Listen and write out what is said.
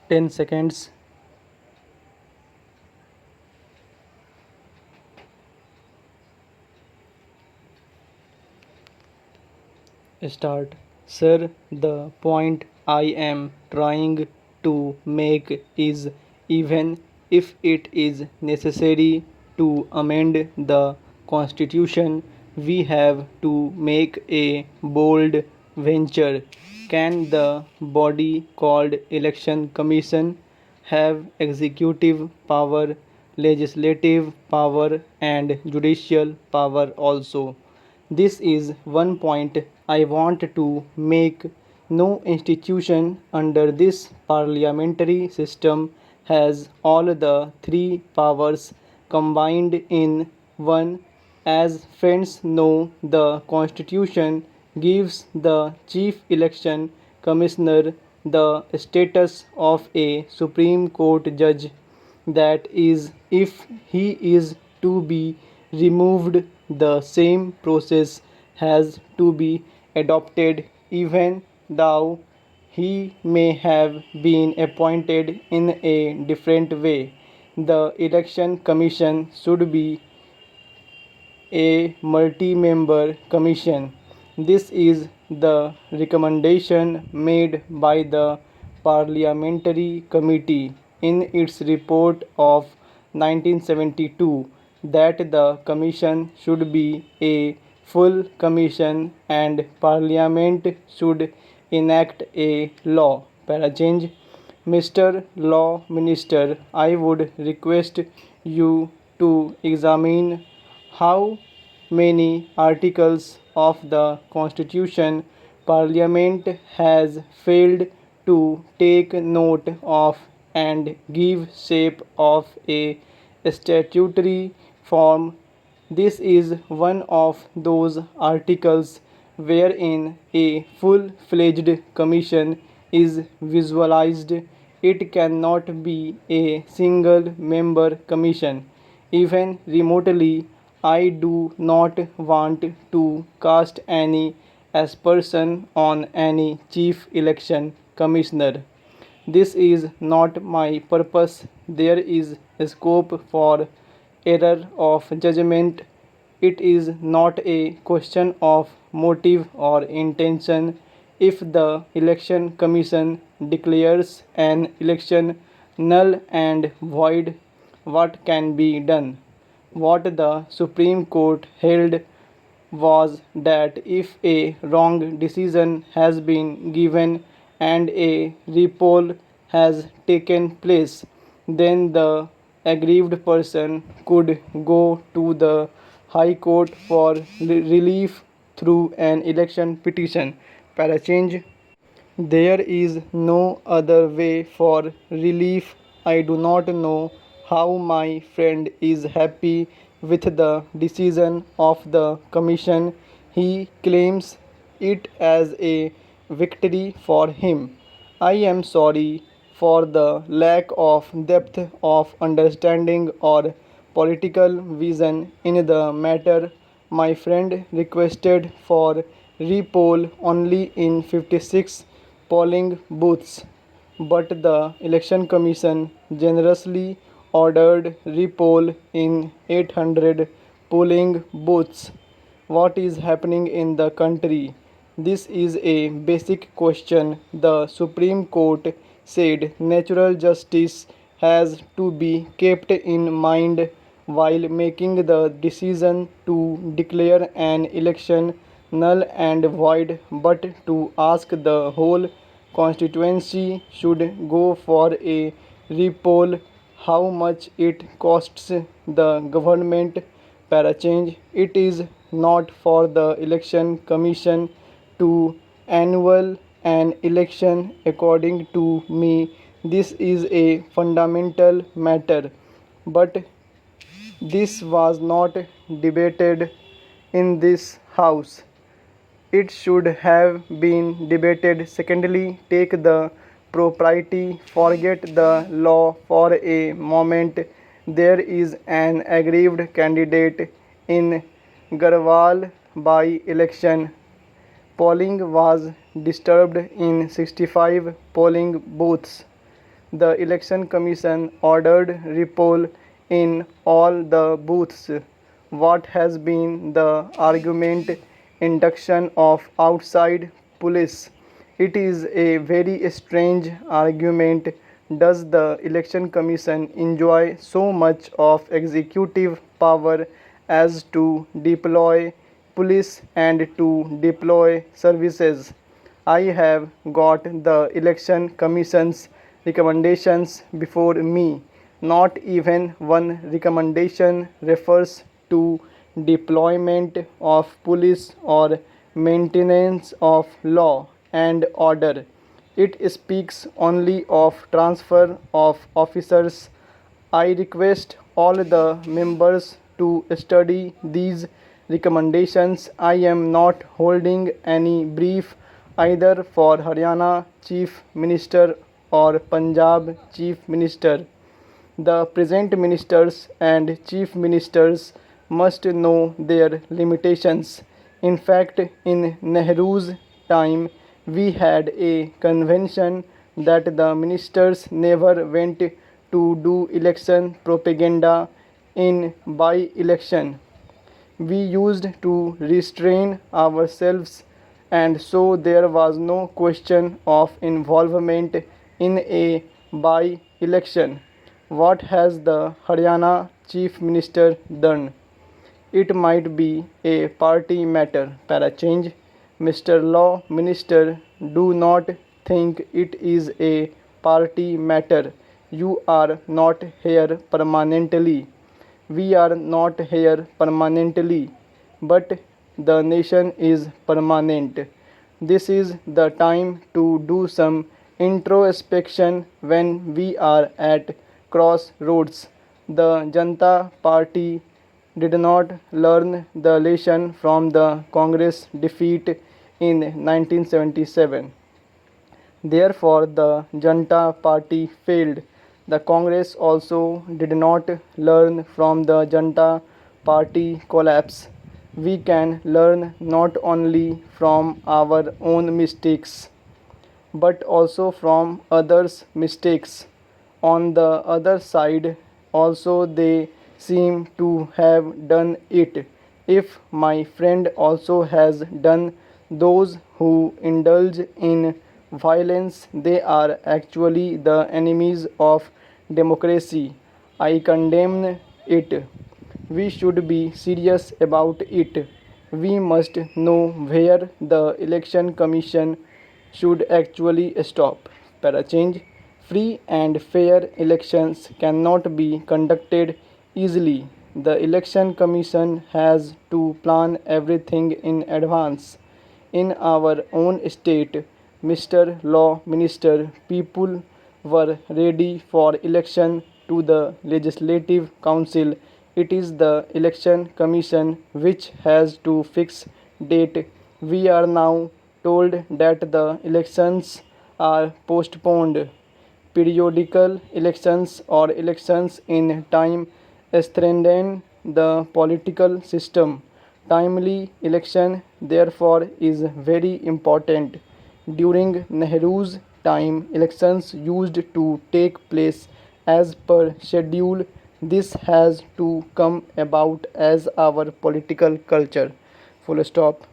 10 seconds. Start. Sir, the point I am trying to make is even if it is necessary to amend the constitution, we have to make a bold venture. Can the body called election commission have executive power, legislative power, and judicial power also? This is one point I want to make. No institution under this parliamentary system has all the three powers combined in one. As friends know, the Constitution gives the Chief Election Commissioner the status of a Supreme Court judge. That is, if he is to be removed, the same process has to be adopted, even though he may have been appointed in a different way. The Election Commission should be a multi-member commission. This is the recommendation made by the Parliamentary Committee in its report of 1972 that the commission should be a full commission and Parliament should enact a law. Para change. Mr. Law Minister, I would request you to examine how many articles of the Constitution Parliament has failed to take note of and give shape of a statutory form. This is one of those articles wherein a full fledged commission is visualized. It cannot be a single member commission. Even remotely, I do not want to cast any aspersion on any chief election commissioner. This is not my purpose. There is scope for error of judgment. It is not a question of motive or intention. If the election commission declares an election null and void, what can be done? What the Supreme Court held was that if a wrong decision has been given and a repoll has taken place, then the aggrieved person could go to the High Court for relief through an election petition. Para change. There is no other way for relief. I do not know how my friend is happy with the decision of the commission. He claims it as a victory for him. I am sorry for the lack of depth of understanding or political vision in the matter. My friend requested for repoll only in 56 polling booths, but the Election Commission generously ordered repoll in 800 polling booths. What is happening in the country? This is a basic question. The Supreme Court said natural justice has to be kept in mind while making the decision to declare an election null and void, but to ask the whole constituency should go for a repoll, how much it costs the government. Para change. It is not for the election commission to annual an election. According to me, this is a fundamental matter, but this was not debated in this house. It should have been debated. Secondly, take the propriety, forget the law for a moment. There is an aggrieved candidate in Garhwal by election. Polling was disturbed in 65 polling booths. The Election Commission ordered repoll in all the booths. What has been the argument? Induction of outside police. It is a very strange argument. Does the Election Commission enjoy so much of executive power as to deploy police and to deploy services? I have got the Election Commission's recommendations before me. Not even one recommendation refers to deployment of police or maintenance of law and order. It speaks only of transfer of officers. I request all the members to study these recommendations. I am not holding any brief either for Haryana Chief Minister or Punjab Chief Minister. The present ministers and chief ministers must know their limitations. In fact, in Nehru's time, we had a convention that the ministers never went to do election propaganda in by election. We used to restrain ourselves, and so there was no question of involvement in a by election. What has the Haryana Chief Minister done? It might be a party matter. Para change. Mr. Law Minister, do not think it is a party matter. You are not here permanently. We are not here permanently, but the nation is permanent. This is the time to do some introspection when we are at crossroads. The Janata Party did not learn the lesson from the Congress defeat in 1977. Therefore, the Janata Party failed. The Congress also did not learn from the Janata Party collapse. We can learn not only from our own mistakes but also from others' mistakes. On the other side, also they seem to have done it. If my friend also has done, those who indulge in violence, they are actually the enemies of democracy. I condemn it. We should be serious about it. We must know where the Election Commission should actually stop. Para change. Free and fair elections cannot be conducted easily. The Election Commission has to plan everything in advance. In our own state, Mr. Law Minister, people were ready for election to the Legislative Council. It is the Election Commission which has to fix date. We are now told that the elections are postponed. Periodical elections or elections in time strengthen the political system. Timely election, therefore, is very important. During Nehru's time, elections used to take place as per schedule. This has to come about as our political culture. Full stop.